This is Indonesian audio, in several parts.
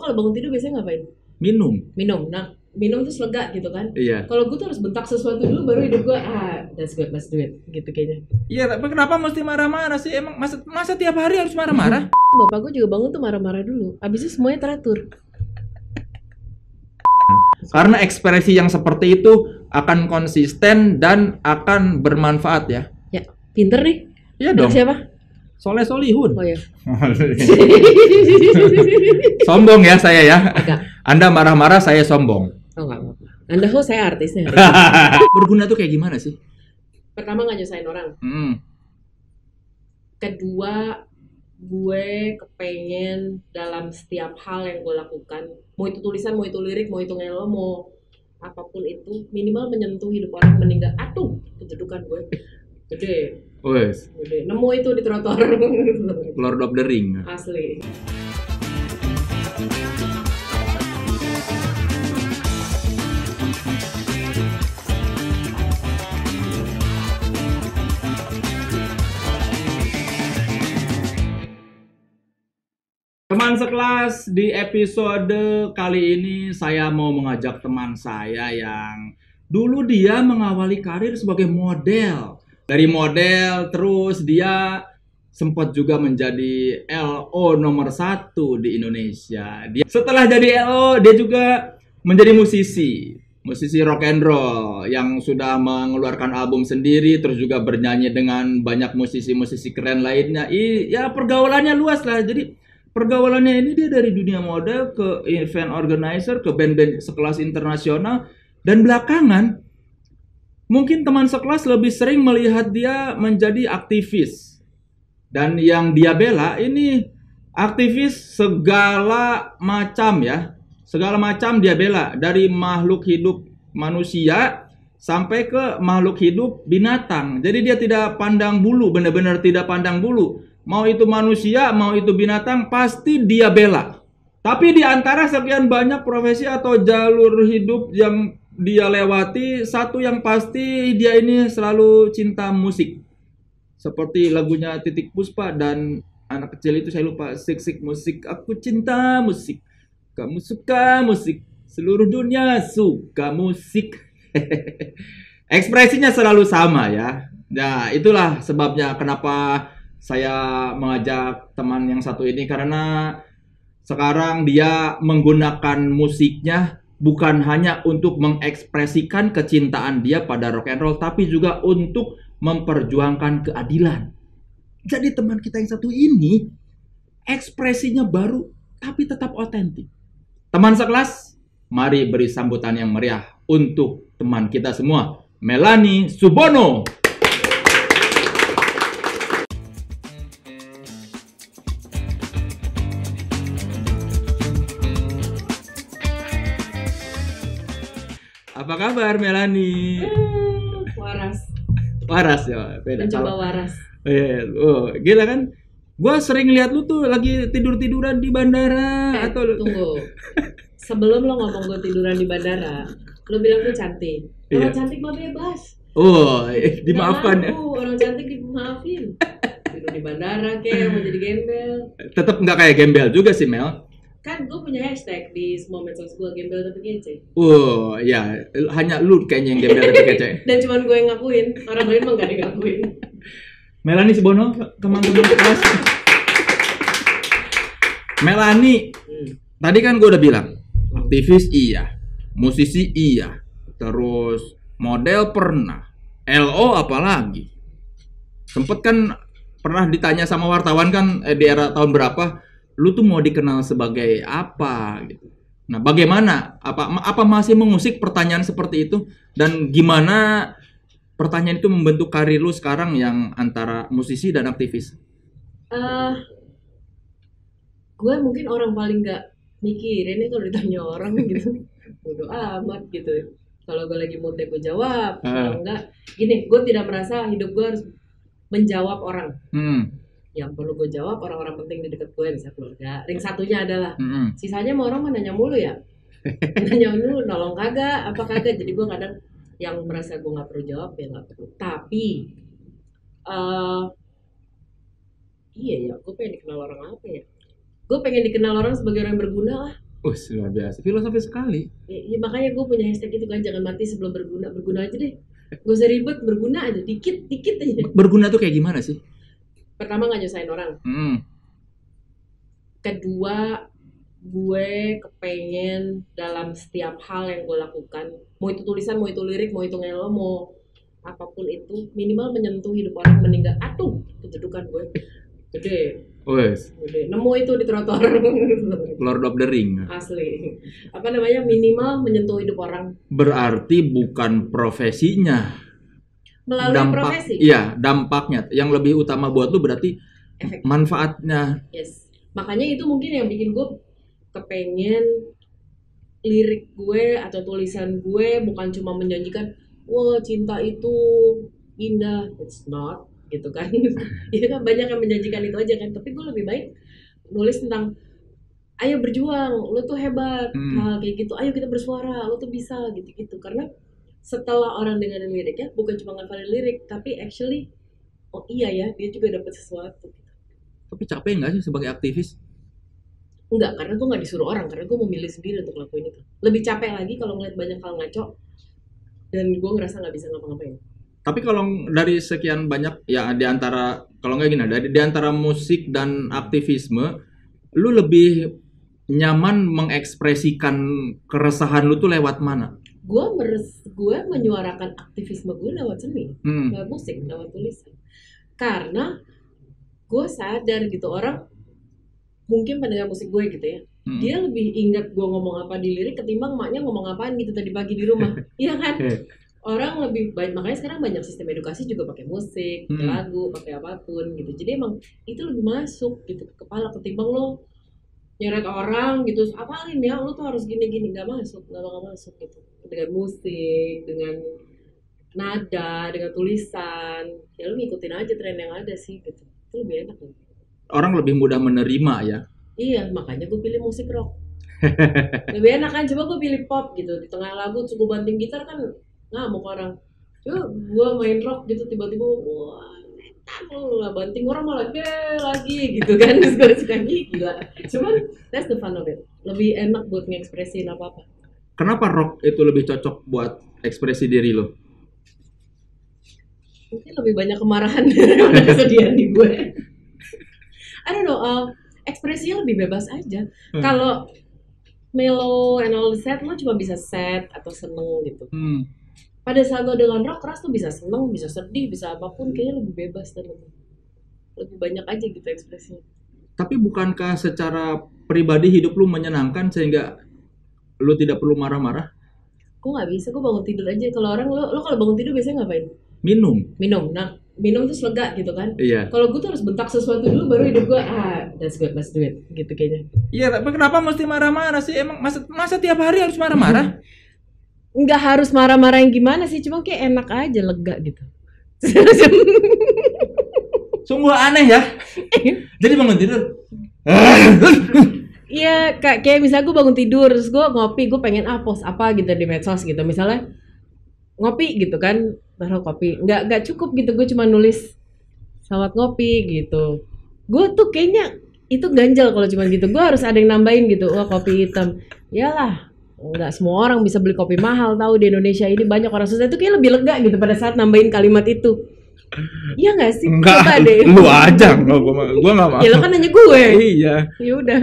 kalau bangun tidur biasanya ngapain? Minum. Nah, minum terus lega gitu kan. Iya. Kalau gue tuh harus bentak sesuatu dulu baru hidup gue that's good, let's do it gitu kayaknya. Iya, tapi kenapa mesti marah-marah sih? Emang masa tiap hari harus marah-marah? Bapak gue juga bangun tuh marah-marah dulu. Abis itu semuanya teratur. Karena ekspresi yang seperti itu akan konsisten dan akan bermanfaat ya. Ya, pinter nih. Iya dong. Siapa? Soleh Solihun. Oh ya. Sombong ya saya ya. Agak. Anda marah-marah, saya sombong. Oh enggak apa-apa. Anda host, saya artisnya. Berguna tuh kayak gimana sih? Pertama nggak nyusahin orang. Kedua, gue kepengen dalam setiap hal yang gue lakukan, mau itu tulisan, mau itu lirik, mau itu ngelo, mau apapun itu, minimal menyentuh hidup orang meninggal. Aduh, kejedukan gue gede. Wes. Gede. Nemu itu di trotoar. Lord of the Ring. Asli. Teman sekelas, di episode kali ini saya mau mengajak teman saya yang dulu dia mengawali karir sebagai model. Dari model terus dia sempat juga menjadi LO nomor 1 di Indonesia. Setelah jadi LO dia juga menjadi musisi rock and roll yang sudah mengeluarkan album sendiri, terus juga bernyanyi dengan banyak musisi-musisi keren lainnya. Ya pergaulannya luas lah. Jadi pergaulannya ini dia dari dunia model ke event organizer, ke band-band sekelas internasional, dan belakangan mungkin teman sekelas lebih sering melihat dia menjadi aktivis. Dan yang dia bela ini aktivis segala macam ya. Segala macam dia bela, dari makhluk hidup manusia sampai ke makhluk hidup binatang. Jadi dia tidak pandang bulu, benar-benar tidak pandang bulu. Mau itu manusia, mau itu binatang, pasti dia bela. Tapi di antara sekian banyak profesi atau jalur hidup yang dia lewati, satu yang pasti dia ini selalu cinta musik. Seperti lagunya Titik Puspa dan anak kecil itu saya lupa, Sik musik, aku cinta musik. Kamu suka musik, seluruh dunia suka musik. Ekspresinya selalu sama ya. Nah, itulah sebabnya kenapa saya mengajak teman yang satu ini, karena sekarang dia menggunakan musiknya bukan hanya untuk mengekspresikan kecintaan dia pada rock and roll, tapi juga untuk memperjuangkan keadilan. Jadi teman kita yang satu ini ekspresinya baru tapi tetap otentik. Teman sekelas, mari beri sambutan yang meriah untuk teman kita semua, Melanie Subono. Apa kabar Melanie? Waras ya, beda. Mencoba waras. Oh, gila kan? Gua sering lihat lu tuh lagi tidur-tiduran di bandara atau tunggu. Sebelum lo ngomong gue tiduran di bandara, lo bilang gue cantik. Orang cantik mah bebas. Oh, dimaafkan ya. Orang cantik dimaafin. Tidur di bandara kayak mau jadi gembel. Tetap nggak kayak gembel juga sih Mel. Kan gue punya hashtag di semua medsos gue, gembel tapi kece. Oh ya, hanya lu kayaknya yang gembel tapi kece. Dan cuman gue yang ngakuin, orang lain mah gak ngakuin. Melanie Subono, teman-teman kelas. Melanie, tadi kan gue udah bilang, aktivis iya, musisi iya, terus model pernah, LO apalagi. Sempet kan pernah ditanya sama wartawan kan di era tahun berapa, lu tuh mau dikenal sebagai apa gitu. Nah, bagaimana? Apa masih mengusik pertanyaan seperti itu? Dan gimana pertanyaan itu membentuk karir lu sekarang yang antara musisi dan aktivis? Gue mungkin orang paling gak mikirin nih kalau ditanya orang gitu. Bodoh amat gitu. Kalau gue lagi mood gue jawab, kalau enggak gini, gue tidak merasa hidup gue harus menjawab orang. Yang perlu gue jawab orang-orang penting di dekat gue, bisa keluarga. Ring satunya adalah sisanya mau orang nanya mulu ya. Nanya mulu, nolong kagak, apa kagak. Jadi gue kadang yang merasa gue nggak perlu jawab ya nggak perlu. Tapi iya ya, gue pengen dikenal orang apa ya? Gue pengen dikenal orang sebagai orang yang berguna lah. Luar biasa, filosofis sekali. Ya, makanya gue punya hashtag itu kan, jangan mati sebelum berguna. Berguna aja deh, gak usah ribet, berguna aja, dikit aja. Berguna tuh kayak gimana sih? Pertama, gak nyusahin orang. Kedua, gue kepengen dalam setiap hal yang gue lakukan, mau itu tulisan, mau itu lirik, mau itu ngelo, mau apapun itu, minimal menyentuh hidup orang meninggal. Aduh, kejedukan gue gede. Gede. Nemu itu di trotoar. Lord of the Ring. Asli. Apa namanya? Minimal menyentuh hidup orang. Berarti bukan profesinya. Melalui profesi. Iya, dampaknya. Yang lebih utama buat lu berarti efek. Manfaatnya. Yes. Makanya itu mungkin yang bikin gue kepengen lirik gue atau tulisan gue bukan cuma menjanjikan, wah cinta itu indah. It's not. Gitu kan. Ya kan banyak yang menjanjikan itu aja kan, tapi gue lebih baik nulis tentang ayo berjuang, lo tuh hebat, hal kayak gitu, ayo kita bersuara, lo tuh bisa gitu-gitu. Karena setelah orang dengerin liriknya bukan cuma ngafalin lirik, tapi actually oh iya ya, dia juga dapat sesuatu. Tapi capek nggak sih sebagai aktivis? Enggak, karena gue nggak disuruh orang, karena gue memilih sendiri untuk lakuin itu. Lebih capek lagi kalau ngeliat banyak hal ngaco dan gue ngerasa nggak bisa ngapa-ngapain. Tapi kalau dari sekian banyak ya di antara, kalau nggak gini, di antara musik dan aktivisme, lu lebih nyaman mengekspresikan keresahan lu tuh lewat mana? Gue menyuarakan aktivisme gue lewat seni, lewat musik, lewat tulisan. Karena gue sadar gitu, orang mungkin pendengar musik gue gitu ya, dia lebih ingat gue ngomong apa di lirik ketimbang maknya ngomong apaan gitu tadi pagi di rumah. Iya kan? Orang lebih baik, makanya sekarang banyak sistem edukasi juga pakai musik, pakai lagu, pakai apapun gitu. Jadi emang itu lebih masuk gitu ke kepala ketimbang lo nyeret orang gitu, apalin ya lo tuh harus gini-gini, nggak bakal masuk gitu. Dengan musik, dengan nada, dengan tulisan, ya lo ngikutin aja tren yang ada sih gitu. Itu lebih enak kan. Orang lebih mudah menerima ya. Iya, makanya gue pilih musik rock. Lebih enak kan, coba gue pilih pop gitu, di tengah lagu cukup banting gitar kan ngamuk orang. Coba gue main rock gitu tiba-tiba wah metal lah, banting orang malah lagi gitu kan. Terus gue suka gila. Cuman that's the fun of it. Lebih enak buat ngekspresiin apa-apa. Kenapa rock itu lebih cocok buat ekspresi diri lo? Mungkin lebih banyak kemarahan daripada kesedihan di gue. I don't know, ekspresinya lebih bebas aja. Kalau mellow and all the sad, lo cuma bisa sad atau seneng gitu. Pada saat lo dengan rock keras tuh bisa seneng, bisa sedih, bisa apapun, kayaknya lebih bebas dan lebih banyak aja gitu ekspresinya. Tapi bukankah secara pribadi hidup lu menyenangkan sehingga lu tidak perlu marah-marah? Gue nggak bisa, gue bangun tidur aja. Kalau orang lo kalau bangun tidur biasanya ngapain? Minum. Nah, minum terus lega gitu kan? Iya. Kalau gue tuh harus bentak sesuatu dulu baru hidup gue that's good, let's do it gitu kayaknya. Iya, tapi kenapa mesti marah-marah sih? Emang masa tiap hari harus marah-marah? Nggak harus marah-marah yang gimana sih, cuma kayak enak aja, lega gitu. Sungguh aneh ya. Jadi bangun tidur. Iya, kayak misalnya gue bangun tidur, terus gue ngopi, gue pengen post apa gitu di medsos gitu, misalnya ngopi gitu kan, taruh kopi, nggak cukup gitu, gue cuma nulis selamat ngopi gitu. Gue tuh kayaknya itu ganjal kalau cuma gitu, gue harus ada yang nambahin gitu, wah kopi hitam, iyalah. Nggak semua orang bisa beli kopi mahal, tahu di Indonesia ini banyak orang susah, itu kayak lebih lega gitu pada saat nambahin kalimat itu. Iya nggak sih? Enggak, lu aja, gue nggak mau. Ya lo kan nanya gue. Iya. Ya udah.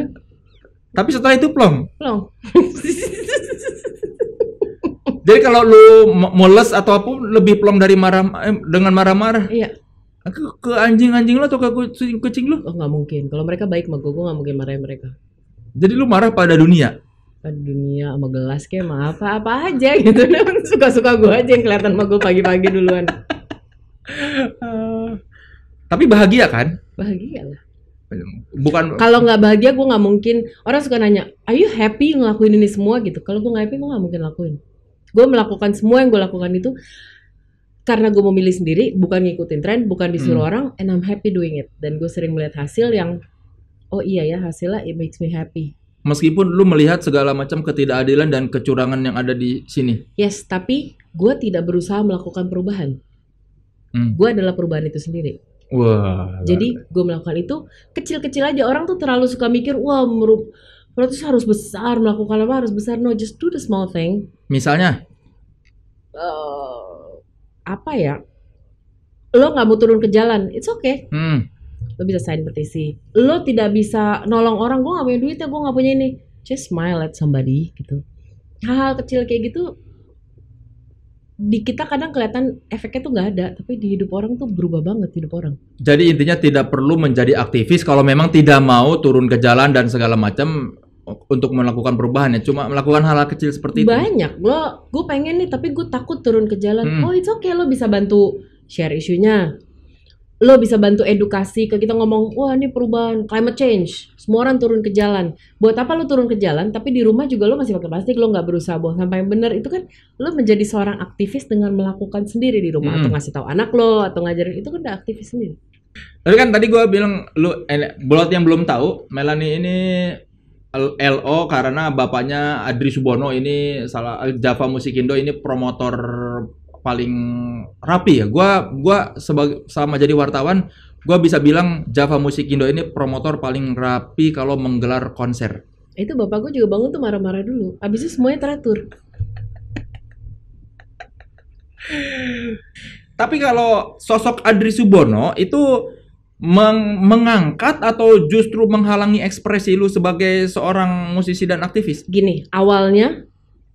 Tapi setelah itu plong. Jadi kalau lu mules atau apa lebih plong dari dengan marah-marah. Iya. Ke anjing-anjing lu atau ke kucing lu? Oh nggak mungkin. Kalau mereka baik sama gue nggak mungkin marahin mereka. Jadi lu marah pada dunia? Dunia sama gelas kayak sama apa aja gitu. Suka-suka gue aja yang kelihatan sama gue pagi-pagi duluan. Tapi bahagia kan? Bahagia lah. Bukan. Kalau nggak bahagia gue nggak mungkin. Orang suka nanya, are you happy ngelakuin ini semua gitu? Kalau gue nggak happy gue nggak mungkin lakuin. Gue melakukan semua yang gue lakukan itu karena gue memilih sendiri, bukan ngikutin tren, bukan disuruh orang, and I'm happy doing it. Dan gue sering melihat hasil yang oh iya ya, hasilnya it makes me happy. Meskipun lu melihat segala macam ketidakadilan dan kecurangan yang ada di sini. Yes, tapi gue tidak berusaha melakukan perubahan. Gue adalah perubahan itu sendiri. Wah. Jadi gue melakukan itu kecil-kecil aja. Orang tuh terlalu suka mikir, wah Lo tuh harus besar, melakukan apa harus besar. No, just do the small thing. Misalnya? Apa ya? Lo nggak mau turun ke jalan, it's okay. Hmm. Lo bisa sign petisi. Lo tidak bisa nolong orang, gue nggak punya duit ya, gue nggak punya ini. Just smile at somebody gitu. Hal-hal kecil kayak gitu di kita kadang kelihatan efeknya tuh nggak ada, tapi di hidup orang tuh berubah banget hidup orang. Jadi intinya tidak perlu menjadi aktivis kalau memang tidak mau turun ke jalan dan segala macam untuk melakukan perubahan ya. Cuma melakukan hal-hal kecil seperti itu. Banyak lo, gue pengen nih tapi gue takut turun ke jalan. Oh it's okay, lo bisa bantu share isunya. Lo bisa bantu edukasi ke kita ngomong, wah ini perubahan climate change, semua orang turun ke jalan. Buat apa lo turun ke jalan tapi di rumah juga lo masih pakai plastik, lo nggak berusaha buang sampah yang benar. Itu kan lo menjadi seorang aktivis dengan melakukan sendiri di rumah, atau ngasih tahu anak lo atau ngajarin, itu kan udah aktivis sendiri. Tapi kan tadi gue bilang lu buat yang belum tahu, Melanie ini LO karena bapaknya Adri Subono ini salah Java Musikindo ini promotor paling rapi ya. Gua sebagai sama jadi wartawan, gua bisa bilang Java Musikindo ini promotor paling rapi kalau menggelar konser. Itu bapak gue juga bangun tuh marah-marah dulu. Abis itu semuanya teratur. Tapi kalau sosok Adri Subono itu mengangkat atau justru menghalangi ekspresi lu sebagai seorang musisi dan aktivis? Gini, awalnya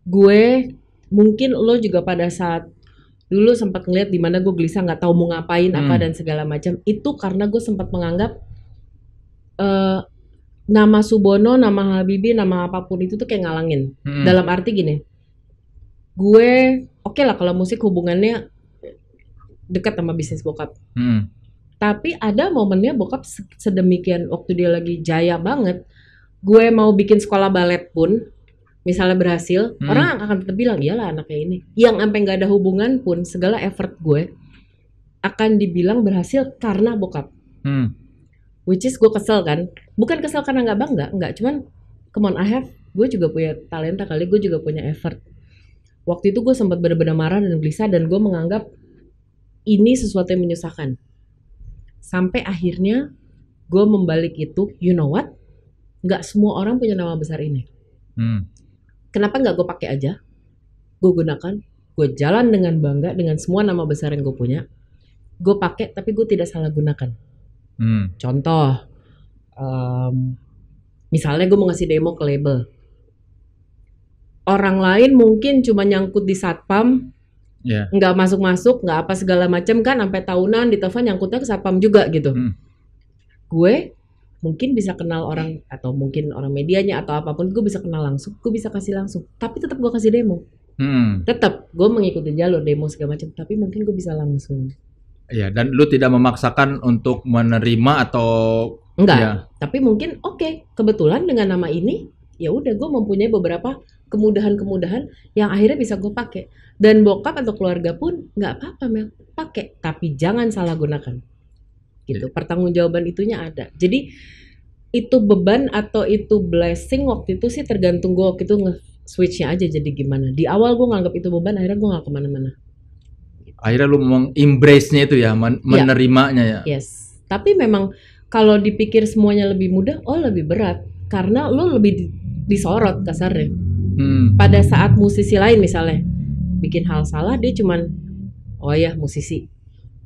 gue mungkin lo juga pada saat dulu sempat ngeliat di mana gue gelisah nggak tahu mau ngapain apa dan segala macam, itu karena gue sempat menganggap nama Subono, nama Habibie, nama apapun itu tuh kayak ngalangin. Dalam arti gini, gue oke lah kalau musik hubungannya dekat sama bisnis bokap. Tapi ada momennya bokap sedemikian waktu dia lagi jaya banget, gue mau bikin sekolah balet pun misalnya berhasil, orang akan tetap bilang iyalah anaknya ini. Yang sampai nggak ada hubungan pun, segala effort gue akan dibilang berhasil karena bokap. Which is gue kesel kan, bukan kesel karena nggak bangga, nggak, cuman come on, gue juga punya talenta kali, gue juga punya effort. Waktu itu gue sempat benar-benar marah dan gelisah dan gue menganggap ini sesuatu yang menyusahkan. Sampai akhirnya gue membalik itu, you know what? Nggak semua orang punya nama besar ini. Kenapa nggak gue pakai aja? Gue gunakan, gue jalan dengan bangga dengan semua nama besar yang gue punya. Gue pakai, tapi gue tidak salah gunakan. Contoh, misalnya gue mau ngasih demo ke label. Orang lain mungkin cuma nyangkut di satpam, nggak masuk-masuk, nggak apa segala macam kan, sampai tahunan ditelepon nyangkutnya ke satpam juga gitu. Gue mungkin bisa kenal orang atau mungkin orang medianya atau apapun, gue bisa kenal langsung, gue bisa kasih langsung, tapi tetap gue kasih demo. Tetap gue mengikuti jalur demo segala macam, tapi mungkin gue bisa langsung. Ya, dan lu tidak memaksakan untuk menerima atau enggak, ya. Tapi mungkin oke, kebetulan dengan nama ini ya udah gue mempunyai beberapa kemudahan-kemudahan yang akhirnya bisa gue pakai, dan bokap atau keluarga pun nggak apa-apa Mel, pakai, tapi jangan salah gunakan. Gitu. Pertanggungjawaban itunya ada. Jadi itu beban atau itu blessing waktu itu sih tergantung gue waktu itu nge-switchnya aja jadi gimana. Di awal gue nganggap itu beban, akhirnya gue gak kemana-mana. Akhirnya lu meng-embrace-nya itu ya, menerimanya ya. Yes. Tapi memang kalau dipikir semuanya lebih mudah, oh lebih berat. Karena lo lebih disorot kasarnya. Pada saat musisi lain misalnya bikin hal salah, dia cuman oh ya musisi.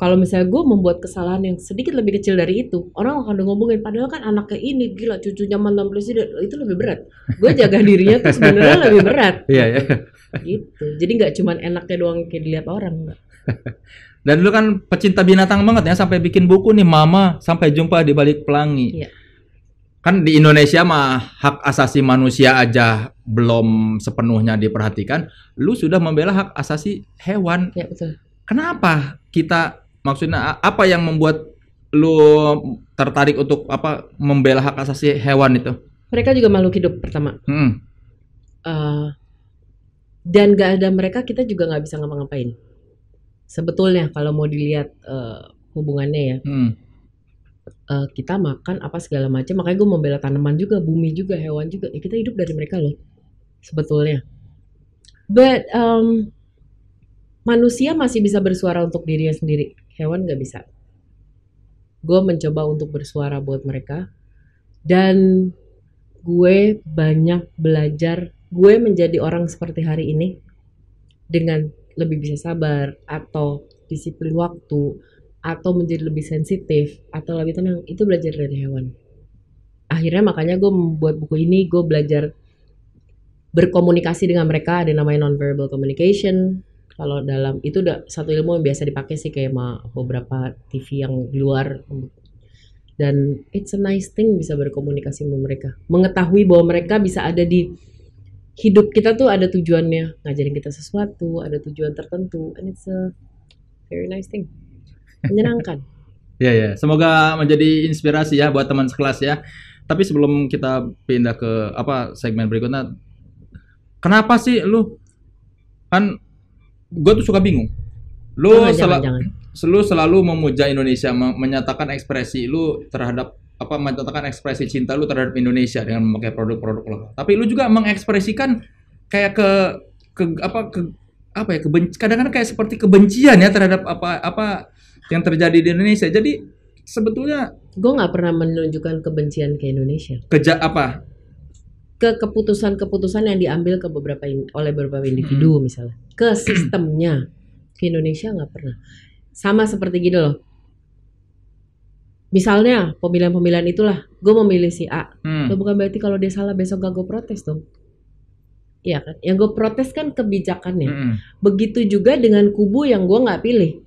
Kalau misalnya gue membuat kesalahan yang sedikit lebih kecil dari itu, orang akan ngomongin, padahal kan anaknya ini gila, cucunya mantan presiden, itu lebih berat. Gue jaga dirinya tuh sebenarnya lebih berat. Iya. Gitu. Jadi nggak cuman enaknya doang kayak dilihat orang. Enggak. Dan lu kan pecinta binatang banget ya, sampai bikin buku nih, Mama Sampai Jumpa di Balik Pelangi. Iya. Kan di Indonesia mah hak asasi manusia aja belum sepenuhnya diperhatikan, lu sudah membela hak asasi hewan. Ya betul. Kenapa kita, maksudnya apa yang membuat lu tertarik untuk membela hak asasi hewan itu? Mereka juga makhluk hidup pertama. Dan gak ada mereka kita juga nggak bisa ngapa-ngapain. Sebetulnya kalau mau dilihat hubungannya ya, kita makan apa segala macam, makanya gue membela tanaman juga, bumi juga, hewan juga. Ya kita hidup dari mereka loh, sebetulnya. But manusia masih bisa bersuara untuk dirinya sendiri, hewan nggak bisa. Gue mencoba untuk bersuara buat mereka, dan gue banyak belajar, gue menjadi orang seperti hari ini dengan lebih bisa sabar atau disiplin waktu atau menjadi lebih sensitif atau lebih tenang, itu belajar dari hewan. Akhirnya makanya gue membuat buku ini, gue belajar berkomunikasi dengan mereka, ada namanya non-verbal communication. Kalau dalam itu udah satu ilmu yang biasa dipakai sih kayak beberapa TV yang di luar. Dan it's a nice thing bisa berkomunikasi sama mereka, mengetahui bahwa mereka bisa ada di hidup kita tuh, ada tujuannya ngajarin kita sesuatu, ada tujuan tertentu, and it's a very nice thing, menyenangkan. Ya, semoga menjadi inspirasi ya buat teman sekelas ya. Tapi sebelum kita pindah ke segmen berikutnya, kenapa sih lu, kan gue tuh suka bingung, lu jangan. Lu selalu memuja Indonesia, menyatakan ekspresi lu terhadap menyatakan ekspresi cinta lu terhadap Indonesia dengan memakai produk-produk lokal. Tapi lu juga mengekspresikan kayak kadang-kadang kayak seperti kebencian ya terhadap apa yang terjadi di Indonesia. Jadi sebetulnya gue nggak pernah menunjukkan kebencian ke Indonesia. Ke keputusan-keputusan yang diambil oleh beberapa individu misalnya, ke sistemnya, ke Indonesia nggak pernah. Sama seperti gini loh, misalnya pemilihan itulah, gue memilih si A, itu bukan berarti kalau dia salah besok gak gue protes dong. Iya kan, yang gue protes kan kebijakannya. Begitu juga dengan kubu yang gue nggak pilih.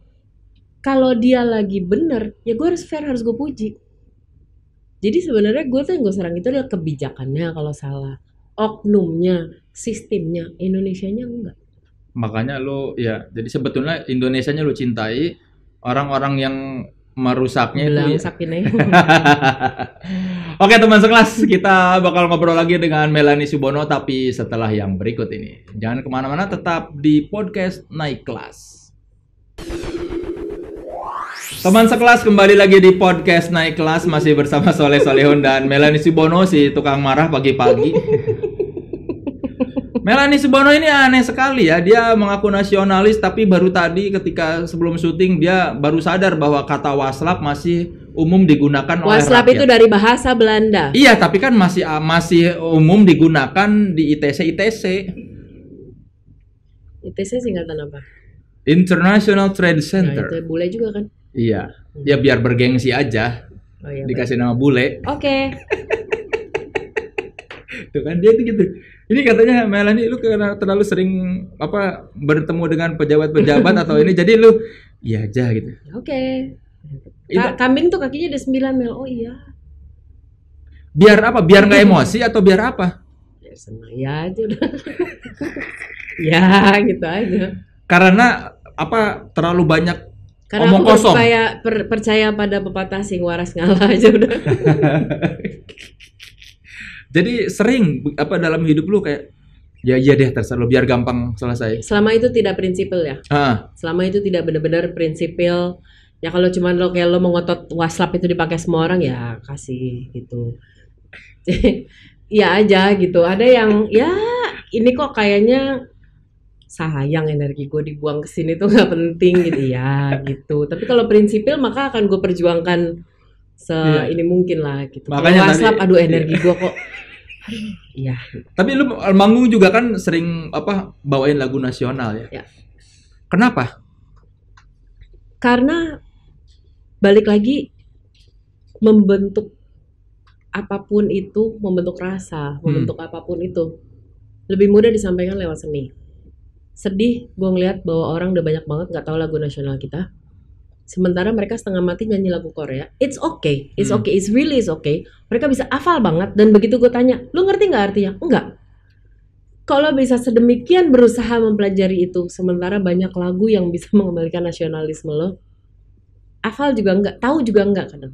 Kalau dia lagi bener, ya gue harus fair, harus gue puji. Jadi sebenarnya gue tuh yang gue serang itu adalah kebijakannya kalau salah, oknumnya, sistemnya, Indonesianya enggak. Makanya lo ya, jadi sebetulnya Indonesianya lo cintai, orang-orang yang merusaknya itu ya. Oke teman sekelas, kita bakal ngobrol lagi dengan Melanie Subono tapi setelah yang berikut ini. Jangan kemana-mana, tetap di podcast Naik Kelas. Teman sekelas, kembali lagi di podcast Naik Kelas, masih bersama Soleh Solehun dan Melanie Subono, si tukang marah pagi-pagi. Melanie Subono ini aneh sekali ya, dia mengaku nasionalis tapi baru tadi ketika sebelum syuting dia baru sadar bahwa kata waslap masih umum digunakan oleh rakyat. Waslap itu dari bahasa Belanda. Iya, tapi kan masih umum digunakan di ITC. ITC singkatan apa? International Trade Center. Nah, itu bule juga kan? Iya, ya biar bergengsi aja. Oh, iya, dikasih nama bule. Oke. Tuh kan dia tuh gitu. Ini katanya Melanie lu karena terlalu sering bertemu dengan pejabat-pejabat atau ini, jadi lu iya aja gitu. Oke. Kambing tuh kakinya ada 9 mil. Oh iya. Biar apa? Biar nggak emosi atau biar apa? Ya senang ya aja udah. Ya gitu aja. Karena terlalu banyak karena omong kosong. Percaya pada pepatah sing waras ngalah aja udah. Jadi sering dalam hidup lu kayak ya iya deh terserah lu biar gampang selesai. Selama itu tidak prinsipil ya. Selama itu tidak benar-benar prinsipil. Ya kalau cuma lo kayak lo mengotot waslap itu dipakai semua orang ya kasih gitu. Ya aja gitu. Ada yang ya ini kok kayaknya sayang energi gue dibuang ke sini tuh nggak penting gitu ya gitu. Tapi kalau prinsipil maka akan gue perjuangkan ini mungkin lah gitu. Makanya WhatsApp aduh energi gue kok. Iya. Tapi lu manggung juga kan sering bawain lagu nasional ya. Kenapa? Karena balik lagi membentuk apapun itu, membentuk rasa, membentuk apapun itu lebih mudah disampaikan lewat seni. Sedih gue ngeliat bahwa orang udah banyak banget nggak tahu lagu nasional kita. Sementara mereka setengah mati nyanyi lagu Korea. It's okay, it's really okay. Mereka bisa hafal banget dan begitu gue tanya, lu ngerti nggak artinya? Enggak. Kalau bisa sedemikian berusaha mempelajari itu, sementara banyak lagu yang bisa mengembalikan nasionalisme lo, hafal juga enggak, tahu juga enggak kadang.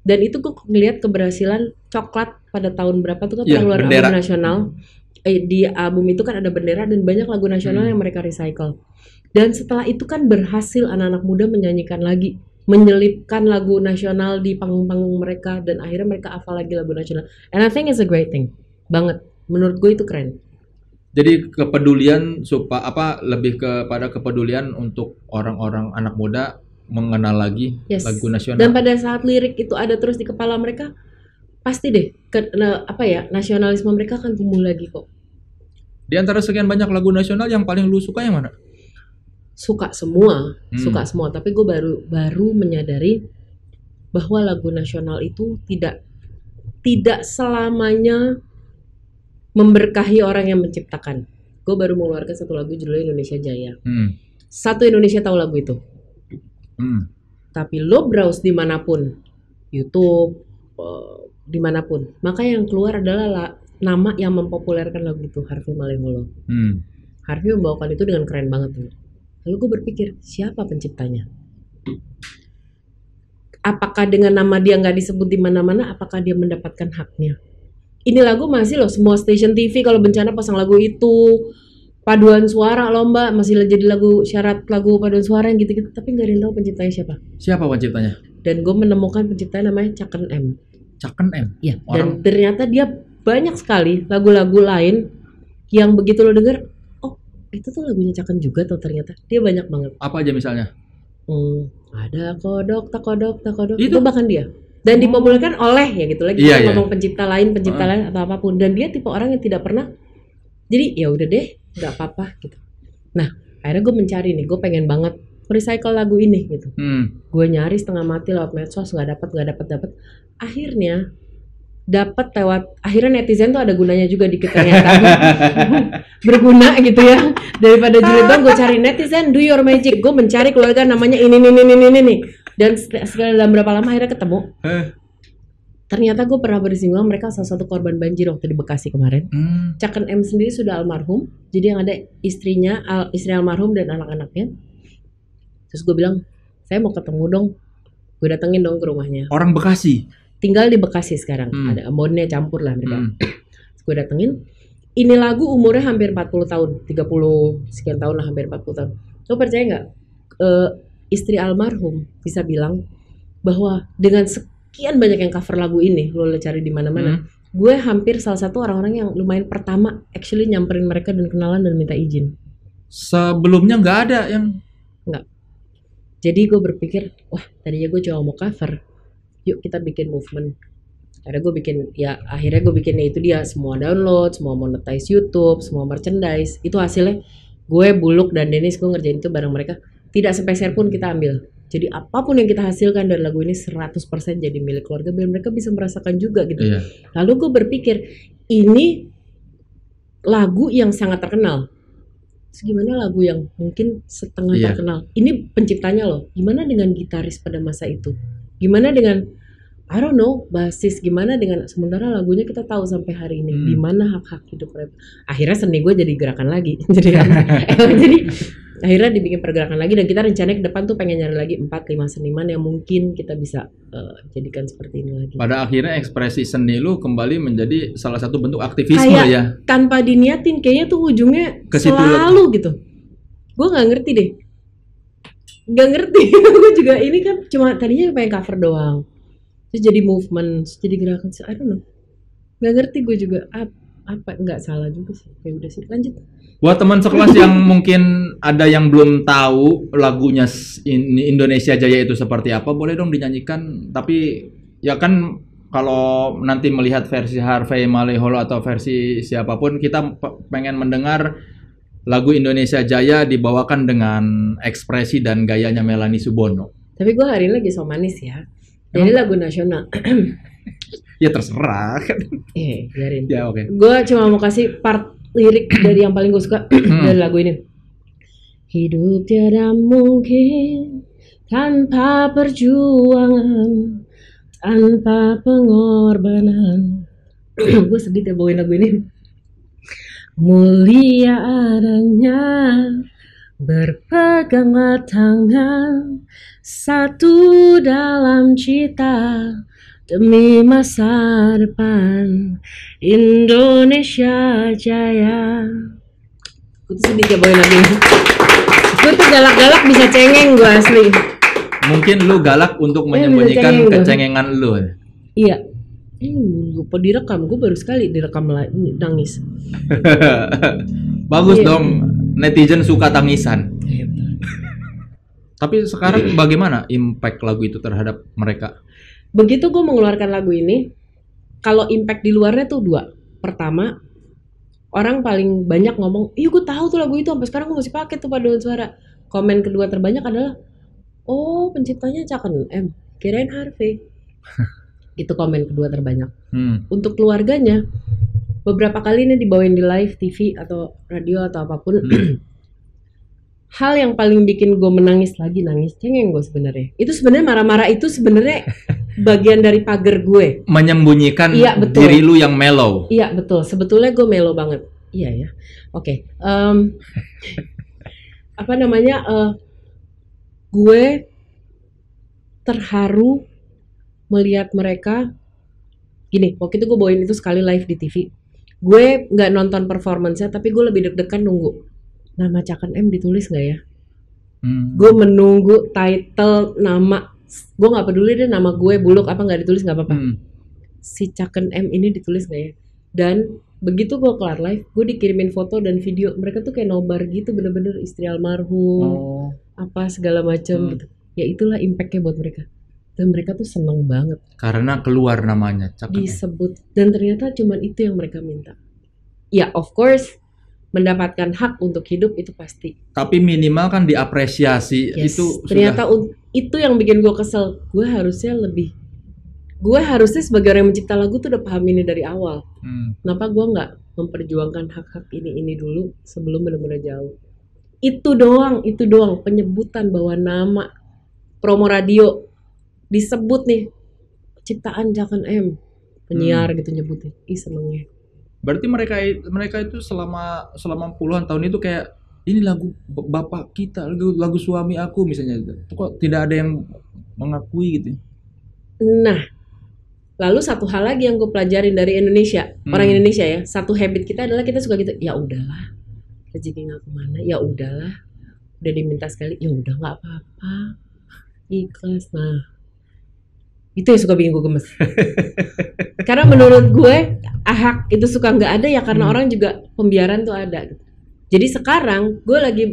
Dan itu gue ngeliat keberhasilan Coklat pada tahun berapa tuh kan keluar album nasional. Di album itu kan ada bendera dan banyak lagu nasional yang mereka recycle. Dan setelah itu kan berhasil anak-anak muda menyanyikan lagi, menyelipkan lagu nasional di panggung-panggung mereka dan akhirnya mereka hafal lagi lagu nasional. And I think it's a great thing. Banget. Menurut gue itu keren. Jadi kepedulian lebih kepada kepedulian untuk orang-orang anak muda mengenal lagi lagu nasional. Dan pada saat lirik itu ada terus di kepala mereka, pasti deh nasionalisme mereka akan tumbuh lagi kok. Di antara sekian banyak lagu nasional yang paling lu suka yang mana? Suka semua. Tapi gue baru menyadari bahwa lagu nasional itu tidak selamanya memberkahi orang yang menciptakan. Gue baru mengeluarkan satu lagu judulnya Indonesia Jaya. Satu Indonesia tahu lagu itu. Tapi lo browse dimanapun, YouTube, dimanapun, maka yang keluar adalah nama yang mempopulerkan lagu itu, Harvey Maleholo. Harvey membawakan itu dengan keren banget. Lalu gue berpikir, siapa penciptanya? Apakah dengan nama dia nggak disebut di mana-mana, apakah dia mendapatkan haknya? Ini lagu masih loh, semua stasiun TV kalau bencana pasang lagu itu, paduan suara lomba masih jadi lagu syarat lagu paduan suara yang gitu-gitu, tapi nggak ada yang tahu penciptanya siapa. Siapa penciptanya? Dan gue menemukan penciptanya namanya Caken M. Caken M? Iya. Dan ternyata dia banyak sekali lagu-lagu lain yang begitu lo denger, oh itu tuh lagunya Caken juga tuh ternyata. Dia banyak banget. Apa aja misalnya? Ada kodok, tak kodok, tak kodok. Itu bahkan dia. Dan dipopulerkan oleh ya gitu lagi. Ngomong pencipta lain atau apapun. Dan dia tipe orang yang tidak pernah. Jadi ya udah deh, nggak apa-apa gitu. Nah akhirnya gue mencari nih, gue pengen banget recycle lagu ini gitu. Gue nyari setengah mati lewat medsos, nggak dapat. Akhirnya dapat akhirnya netizen tuh ada gunanya juga dikit ternyata. Berguna gitu ya. Daripada julid dong, gue cari netizen do your magic. Gue mencari keluarga namanya ini nih. Dan setelah dalam berapa lama akhirnya ketemu. Ternyata gue pernah bersinggungan mereka salah satu korban banjir waktu di Bekasi kemarin. Caken M sendiri sudah almarhum. Jadi yang ada istri almarhum dan anak-anaknya. Terus gue bilang, saya mau ketemu dong. Gue datengin dong ke rumahnya. Orang Bekasi? Tinggal di Bekasi sekarang. Ada Ambonnya campur lah mereka. Terus gue datengin. Ini lagu umurnya hampir 40 tahun. 30 sekian tahun lah, hampir 40 tahun. Lo percaya gak? Istri almarhum bisa bilang bahwa dengan sekian banyak yang cover lagu ini, lo cari di mana-mana. Gue hampir salah satu orang-orang yang lumayan pertama actually nyamperin mereka dan kenalan dan minta izin. Sebelumnya nggak ada yang? Nggak. Jadi gue berpikir, wah tadinya gue cuma mau cover, yuk kita bikin movement. Akhirnya gue bikinnya itu dia, semua download, semua monetize YouTube, semua merchandise. Itu hasilnya gue, Buluk dan Dennis, gue ngerjain itu bareng mereka. Tidak sepeser pun kita ambil. Jadi apapun yang kita hasilkan dari lagu ini 100% jadi milik keluarga biar mereka bisa merasakan juga gitu. Lalu gue berpikir ini lagu yang sangat terkenal. Terus gimana lagu yang mungkin setengah terkenal? Ini penciptanya loh. Gimana dengan gitaris pada masa itu? Gimana dengan I don't know, basis, gimana dengan sementara lagunya kita tahu sampai hari ini di mana hak-hak hidup mereka. Akhirnya seni gue jadi gerakan lagi. jadi akhirnya dibikin pergerakan lagi dan kita rencananya ke depan tuh pengen nyari lagi 4-5 seniman yang mungkin kita bisa jadikan seperti ini lagi. Pada akhirnya ekspresi seni lu kembali menjadi salah satu bentuk aktivisme ya. Tanpa diniatin kayaknya tuh ujungnya selalu gitu. Gue nggak ngerti deh. Nggak ngerti. Gue juga ini kan cuma tadinya pengen cover doang. Terus jadi movement, terus jadi gerakan. I don't know. Nggak ngerti gue juga apa nggak salah juga sih. Ya udah sih lanjut. Buat teman sekelas yang mungkin ada yang belum tahu lagunya Indonesia Jaya itu seperti apa, boleh dong dinyanyikan. Tapi ya kan kalau nanti melihat versi Harvey Maleholo atau versi siapapun, kita pengen mendengar lagu Indonesia Jaya dibawakan dengan ekspresi dan gayanya Melanie Subono. Tapi gue hari ini lagi so manis ya. Jadi lagu nasional. Ya terserah. Biarin. Ya oke. Gue cuma mau kasih part lirik dari yang paling gue suka dari lagu ini. Hidup tiada mungkin tanpa perjuangan, tanpa pengorbanan. Gue sedih deh bawain lagu ini. Mulia adanya berpeganglah tangan, satu dalam cita demi masa depan Indonesia Jaya. Gue tuh sedih ya bawain lagu ini. Gue tuh galak-galak bisa cengeng gue asli. Mungkin lu galak untuk menyembunyikan kecengengan lu. Iya. Gue direkam, gue baru sekali direkam nangis. Bagus dong, netizen suka tangisan. Tapi sekarang bagaimana impact lagu itu terhadap mereka? Begitu gue mengeluarkan lagu ini, kalau impact di luarnya tuh dua. Pertama, orang paling banyak ngomong, iya gue tahu tuh lagu itu sampai sekarang gue masih pakai tuh paduan suara. Komen kedua terbanyak adalah, oh penciptanya Chaken M, kirain Harvey. Itu komen kedua terbanyak. Untuk keluarganya, beberapa kali ini dibawain di live TV atau radio atau apapun. Hal yang paling bikin gue nangis cengeng gue sebenarnya. Itu sebenarnya marah-marah itu sebenarnya bagian dari pagar gue. Menyembunyikan Iya, betul. diri lu yang mellow. Iya betul. Sebetulnya gue mellow banget. Iya ya. Oke. Apa namanya? Gue terharu melihat mereka. Gini, waktu itu gue bawain itu sekali live di TV. Gue nggak nonton performance-nya, tapi gue lebih deg-degan nunggu. Nama Chaken M ditulis nggak ya? Gue menunggu title nama. Gue nggak peduli deh nama gue Buluk apa nggak ditulis nggak apa-apa. Si Chaken M ini ditulis nggak ya? Dan begitu gue kelar live, gue dikirimin foto dan video. Mereka tuh kayak nobar gitu, bener-bener istri almarhum, apa segala macam gitu. Ya itulah impactnya buat mereka. Dan mereka tuh seneng banget. Karena keluar namanya Chaken disebut. Dan ternyata cuman itu yang mereka minta. Ya of course, mendapatkan hak untuk hidup itu pasti. Tapi minimal kan diapresiasi. Yes. Itu ternyata sudah... itu yang bikin gue kesel. Gue harusnya sebagai orang yang mencipta lagu tuh udah paham ini dari awal. Kenapa gue nggak memperjuangkan hak-hak ini dulu sebelum benar-benar jauh. Itu doang penyebutan bahwa nama promo radio disebut nih ciptaan Chaken M, penyiar gitu nyebutnya. Senengnya. Berarti mereka itu selama puluhan tahun itu kayak ini lagu bapak kita, lagu suami aku misalnya. Kok tidak ada yang mengakui gitu. Nah, lalu satu hal lagi yang gue pelajarin dari Indonesia, orang Indonesia ya, satu habit kita adalah kita suka gitu, ya udahlah, rezeki nggak kemana, ya udahlah, udah diminta sekali, ya udah nggak apa-apa, ikhlas. Nah, itu yang suka bikin gue gemes. Karena menurut gue hak itu suka nggak ada ya karena orang juga pembiaran tuh ada. Jadi sekarang gue lagi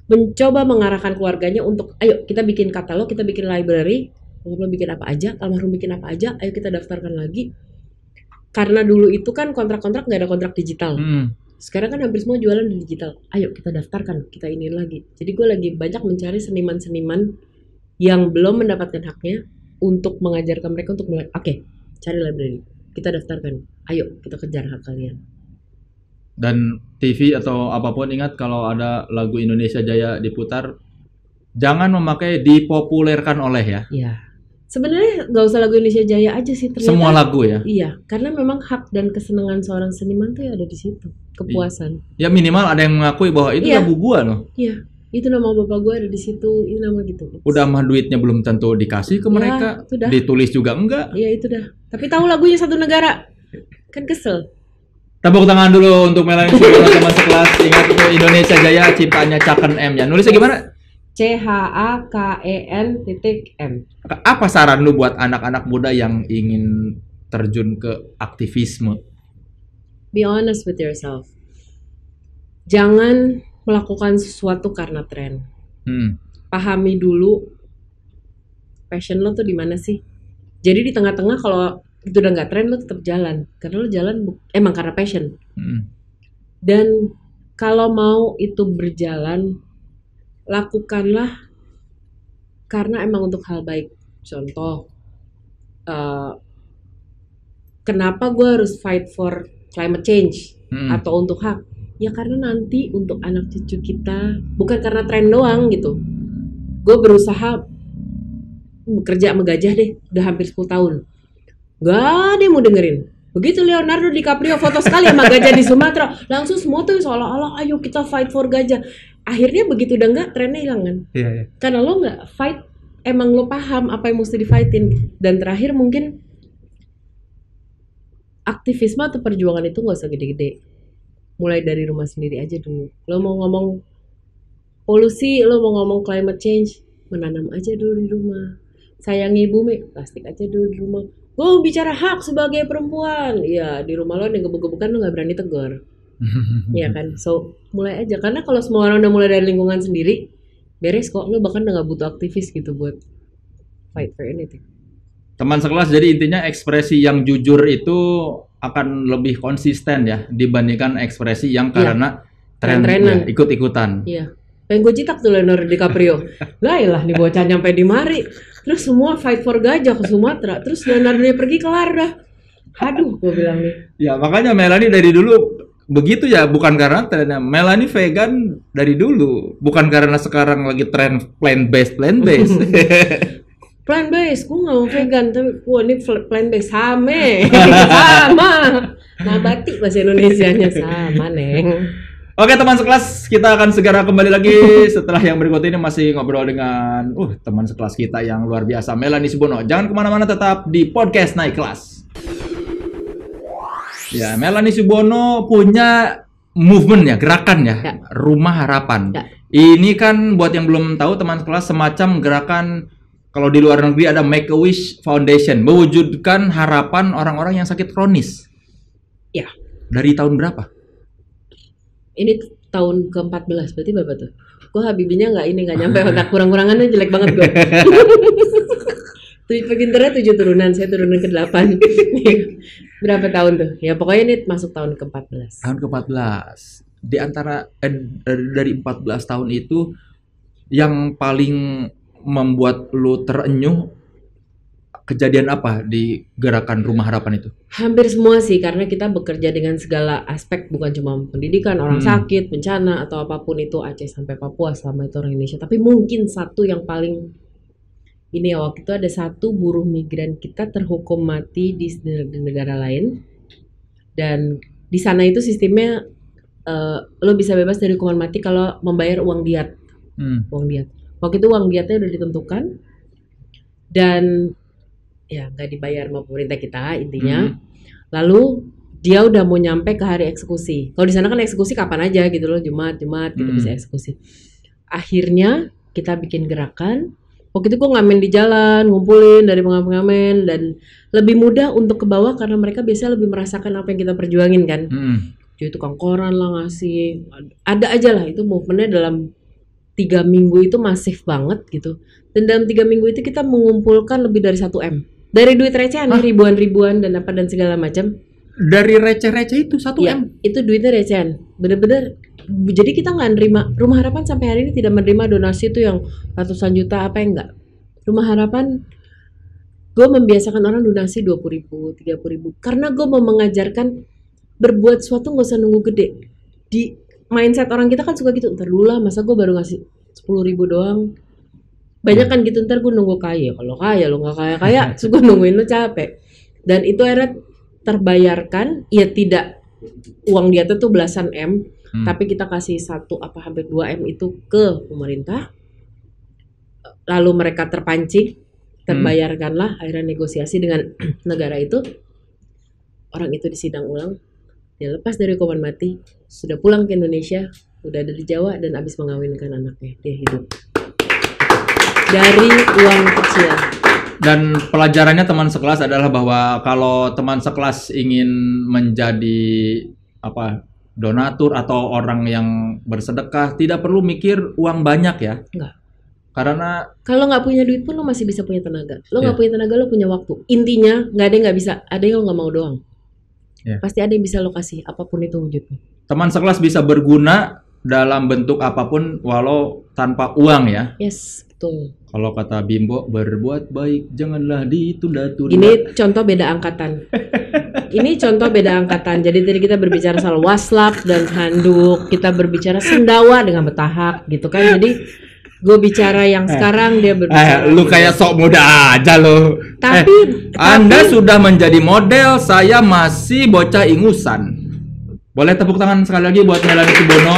mencoba mengarahkan keluarganya untuk, ayo kita bikin katalog, kita bikin library. Almarhum bikin apa aja, almarhum bikin apa aja, ayo kita daftarkan lagi. Karena dulu itu kan kontrak-kontrak nggak ada kontrak digital. Sekarang kan hampir semua jualan di digital. Ayo kita daftarkan, kita ini lagi. Jadi gue lagi banyak mencari seniman-seniman yang belum mendapatkan haknya untuk mengajarkan mereka untuk mulai, oke, cari library, kita daftarkan. Ayo kita kejar hak kalian. Dan TV atau apapun ingat kalau ada lagu Indonesia Jaya diputar, jangan memakai dipopulerkan oleh ya. Iya. Sebenarnya nggak usah lagu Indonesia Jaya aja sih ternyata. Semua lagu ya. Iya, karena memang hak dan kesenangan seorang seniman tuh ya ada di situ, kepuasan. Ya minimal ada yang mengakui bahwa itu lagu gua loh. Iya, itu nama bapak gua ada di situ, ini nama gitu. Udah mah duitnya belum tentu dikasih ke mereka, ditulis juga enggak. Iya itu dah. Tapi tahu lagunya satu negara, kan kesel. Tepuk tangan dulu untuk Melanie Sugiono teman sekelas. Ingat itu Indonesia Jaya ciptaannya Chaken M ya. Nulisnya gimana? CHAKEN.M. Apa saran lu buat anak-anak muda yang ingin terjun ke aktivisme? Be honest with yourself. Jangan melakukan sesuatu karena tren. Pahami dulu passion lo tuh di mana sih. Jadi di tengah-tengah kalau itu udah nggak tren lo tetap jalan. Karena lo jalan emang karena passion. Dan kalau mau itu berjalan, lakukanlah karena emang untuk hal baik. Contoh, kenapa gue harus fight for climate change atau untuk hak? Ya karena nanti untuk anak cucu kita, bukan karena tren doang gitu. Gue berusaha bekerja sama gajah deh, udah hampir 10 tahun. Gak ada yang mau dengerin. Begitu Leonardo DiCaprio foto sekali sama gajah di Sumatera, langsung semua tuh seolah-olah ayo kita fight for gajah. Akhirnya begitu udah enggak, trennya hilang kan? Iya. Karena lo nggak fight, emang lo paham apa yang mesti di-fightin. Dan terakhir mungkin aktivisme atau perjuangan itu nggak usah gede-gede. Mulai dari rumah sendiri aja dulu. Lo mau ngomong polusi, lo mau ngomong climate change, menanam aja dulu di rumah. Sayangi bumi, plastik aja dulu di rumah. Gue bicara hak sebagai perempuan, ya di rumah lo yang gebuk-gebukan lo nggak berani tegur. Iya kan, so mulai aja karena kalau semua orang udah mulai dari lingkungan sendiri beres kok, lo bahkan udah nggak butuh aktivis gitu buat fight for anything. Teman sekelas, jadi intinya ekspresi yang jujur itu akan lebih konsisten ya dibandingkan ekspresi yang karena tren-trenan, ikut-ikutan. Iya. Pengen gue citak tuh Leonardo DiCaprio. Lah nih bocah nyampe di mari. Terus semua fight for gajah ke Sumatera. Terus Leonardo pergi kelar dah. Aduh, gue bilang nih. Ya makanya Melanie dari dulu begitu ya, bukan karena trennya. Melanie vegan dari dulu, bukan karena sekarang lagi tren plant based. Plant based, gue nggak mau vegan, tapi gue ini plant based sama. Nabati bahasa Indonesianya sama, Neng. Oke teman sekelas, kita akan segera kembali lagi setelah yang berikut ini, masih ngobrol dengan teman sekelas kita yang luar biasa, Melanie Subono. Jangan kemana-mana, tetap di podcast Naik Kelas. Ya, Melanie Subono punya movement ya, gerakan ya, Rumah Harapan. Ya. Ini kan buat yang belum tahu teman kelas, semacam gerakan kalau di luar negeri ada Make-A-Wish Foundation, mewujudkan harapan orang-orang yang sakit kronis. Ya. Dari tahun berapa? Ini tahun ke-14, berarti berapa tuh? Gue Habibinya nggak nyampe, kurang-kurangannya jelek banget gue. Pinternya 7 turunan, saya turunan ke-8. Berapa tahun tuh? Ya pokoknya ini masuk tahun ke-14. Tahun ke-14. Di antara dari 14 tahun itu yang paling membuat lu terenyuh kejadian apa di gerakan Rumah Harapan itu? Hampir semua sih, karena kita bekerja dengan segala aspek, bukan cuma pendidikan, orang sakit, bencana atau apapun itu, Aceh sampai Papua selama itu orang Indonesia. Tapi mungkin satu yang paling ini ya, waktu itu ada satu buruh migran kita terhukum mati di negara lain, dan di sana itu sistemnya lo bisa bebas dari hukuman mati kalau membayar uang diat. Uang diat. Waktu itu uang diatnya udah ditentukan dan ya nggak dibayar sama pemerintah kita intinya. Lalu dia udah mau nyampe ke hari eksekusi. Kalau di sana kan eksekusi kapan aja gitu loh, Jumat gitu bisa eksekusi. Akhirnya kita bikin gerakan. Waktu itu gue ngamen di jalan, ngumpulin dari pengamen-pengamen, dan lebih mudah untuk ke bawah karena mereka biasanya lebih merasakan apa yang kita perjuangin kan. Jadi tukang koran lah ngasih, ada aja lah, itu movementnya dalam 3 minggu itu masif banget gitu. Dan dalam 3 minggu itu kita mengumpulkan lebih dari 1 M. Dari duit recehan ribuan-ribuan dan apa dan segala macam. Dari receh-receh itu 1 M? Itu duitnya recehan, bener-bener. Jadi kita nggak nerima, Rumah Harapan sampai hari ini tidak menerima donasi itu yang ratusan juta apa yang enggak. Rumah Harapan, gue membiasakan orang donasi 20.000, 30.000, karena gue mau mengajarkan berbuat sesuatu nggak usah nunggu gede. Di mindset orang kita kan suka gitu, ntar dulu lah, masa gue baru ngasih 10.000 doang. Banyak kan gitu, ntar gue nunggu kaya. Kalau kaya lo nggak kaya, suka nungguin lo capek. Dan itu akhirnya terbayarkan, ya tidak uang dia tuh belasan M. Tapi kita kasih hampir 2 M itu ke pemerintah. Lalu mereka terpancing, terbayarkanlah, akhirnya negosiasi dengan negara itu. Orang itu disidang ulang, dia lepas dari hukuman mati, sudah pulang ke Indonesia, udah ada di Jawa dan habis mengawinkan anaknya, dia hidup. Dari uang kecil. Dan pelajarannya teman sekelas adalah bahwa kalau teman sekelas ingin menjadi donatur atau orang yang bersedekah, tidak perlu mikir uang banyak ya. Enggak. Karena kalau nggak punya duit pun lo masih bisa punya tenaga. Lo nggak punya tenaga, lo punya waktu. Intinya nggak ada yang nggak bisa, ada yang lo nggak mau doang. Pasti ada yang bisa lo kasih, apapun itu wujudnya. Teman sekelas bisa berguna dalam bentuk apapun walau tanpa uang ya. Yes, betul. Kalau kata Bimbo, berbuat baik janganlah ditunda-tunda. Ini contoh beda angkatan. Jadi tadi kita berbicara soal waslap dan handuk, kita berbicara sendawa dengan betahak gitu kan. Jadi gue bicara yang sekarang, dia berbicara. Lu kayak sok muda aja lo. Tapi Anda sudah menjadi model, saya masih bocah ingusan. Boleh tepuk tangan sekali lagi buat Melanie Subono.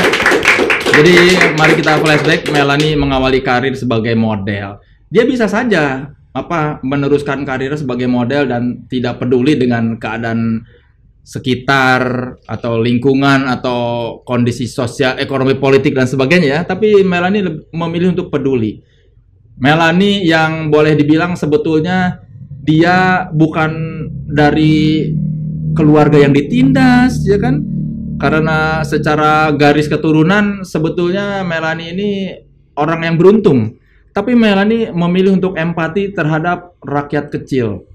Jadi mari kita flashback, Melanie mengawali karir sebagai model. Dia bisa saja meneruskan karirnya sebagai model dan tidak peduli dengan keadaan sekitar atau lingkungan atau kondisi sosial, ekonomi, politik dan sebagainya ya. Tapi Melanie memilih untuk peduli. Melanie yang boleh dibilang sebetulnya dia bukan dari keluarga yang ditindas, ya kan? Karena secara garis keturunan sebetulnya Melanie ini orang yang beruntung. Tapi Melanie memilih untuk empati terhadap rakyat kecil.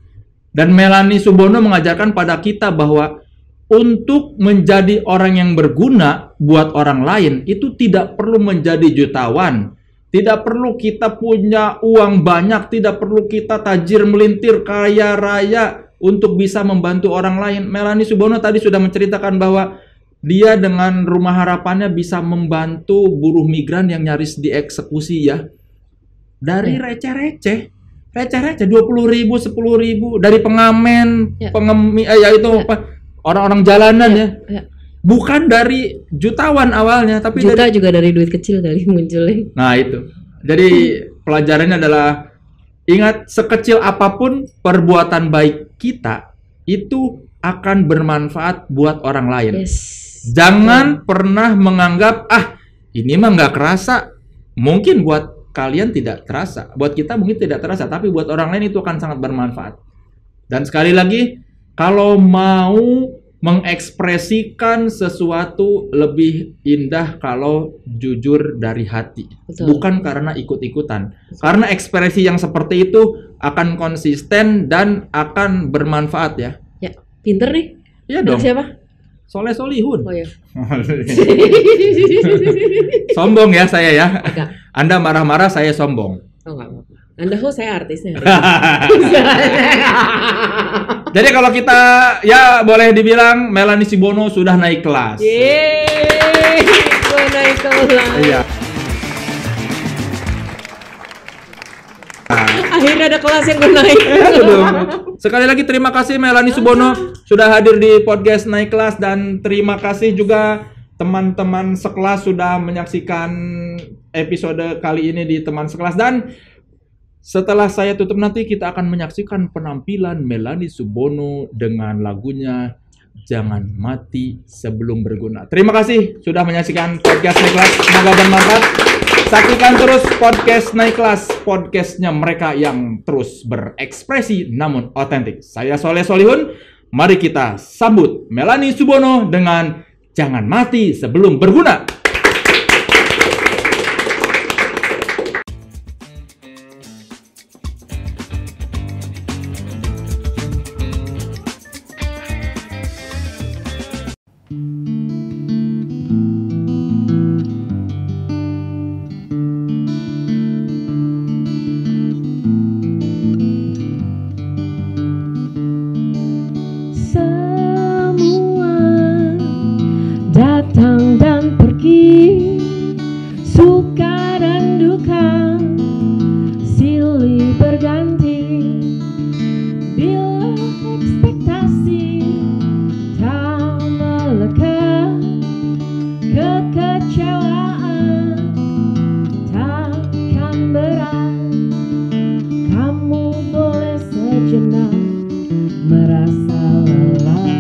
Dan Melanie Subono mengajarkan pada kita bahwa untuk menjadi orang yang berguna buat orang lain itu tidak perlu menjadi jutawan. Tidak perlu kita punya uang banyak, tidak perlu kita tajir melintir, kaya raya untuk bisa membantu orang lain. Melanie Subono tadi sudah menceritakan bahwa dia dengan Rumah Harapannya bisa membantu buruh migran yang nyaris dieksekusi ya. Dari receh-receh, 20.000, 10.000 dari pengamen, orang-orang jalanan ya. Bukan dari jutawan awalnya, tapi juta juga dari duit kecil kali munculnya. Nah itu. Jadi pelajarannya adalah ingat, sekecil apapun perbuatan baik kita itu akan bermanfaat buat orang lain. Yes. Jangan pernah menganggap ini mah nggak kerasa. Mungkin buat kalian tidak terasa, buat kita mungkin tidak terasa, tapi buat orang lain itu akan sangat bermanfaat. Dan sekali lagi, kalau mau mengekspresikan sesuatu lebih indah kalau jujur dari hati. Betul. Bukan karena ikut-ikutan. Betul. Karena ekspresi yang seperti itu akan konsisten dan akan bermanfaat ya. Ya, pinter nih. Iya dong. Siapa? Soleh Solihun. Oh ya. Sombong ya saya ya. Agak. Anda marah-marah, saya sombong. Oh enggak apa-apa. Anda saya artisnya. Jadi kalau kita ya boleh dibilang Melanie Subono sudah naik kelas. Yeay, gue naik kelas. Iya. Akhirnya ada kelas yang gue naik. Sekali lagi terima kasih Melanie Subono sudah hadir di podcast Naik Kelas, dan terima kasih juga teman-teman sekelas sudah menyaksikan episode kali ini di Teman Sekelas. Dan setelah saya tutup nanti kita akan menyaksikan penampilan Melanie Subono dengan lagunya Jangan Mati Sebelum Berguna. Terima kasih sudah menyaksikan podcast Naik Kelas. Semoga bermanfaat. Saksikan terus podcast Naik Kelas, podcastnya mereka yang terus berekspresi namun otentik. Saya Soleh Solihun. Mari kita sambut Melanie Subono dengan Jangan Mati Sebelum Berguna. Datang dan pergi, suka dan duka, silih berganti. Bila ekspektasi tak melekat, kekecewaan takkan berat. Kamu boleh sejenak merasa lelah,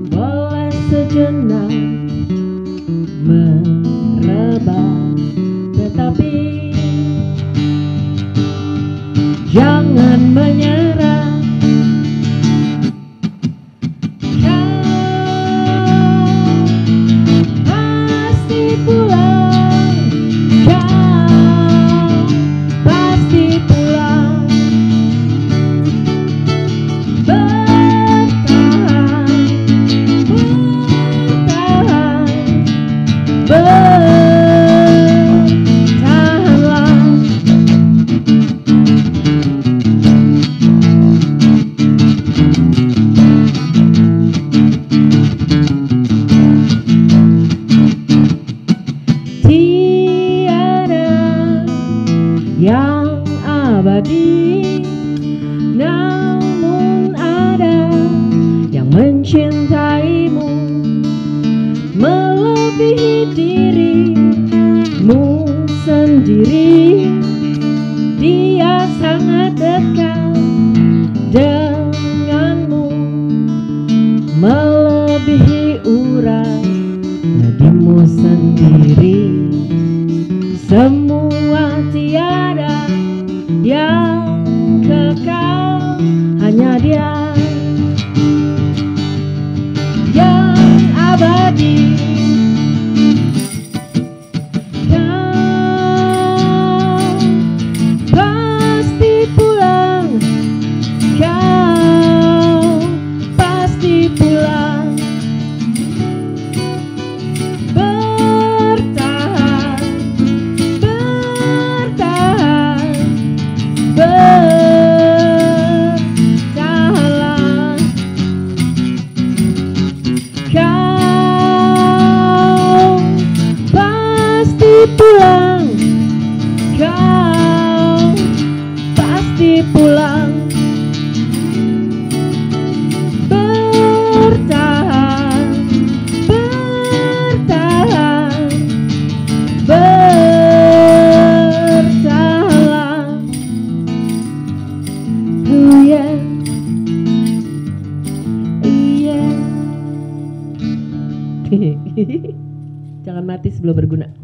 boleh sejenak merebah, tetapi jangan menyerah. Kau pasti pulang, kau pasti pulang. Bertahan, bertahanlah. Tiada yang abadi, namun ada yang mencintaimu melebihi dirimu sendiri. Dia sangat dekat denganmu, melebihi urat nadimu sendiri. Semua tiada yang kekal, hanya Dia yang abadi. Kau pulang, kau pasti pulang. Bertahan, bertahan, bertahanlah. Oh yeah, yeah. Jangan mati sebelum berguna.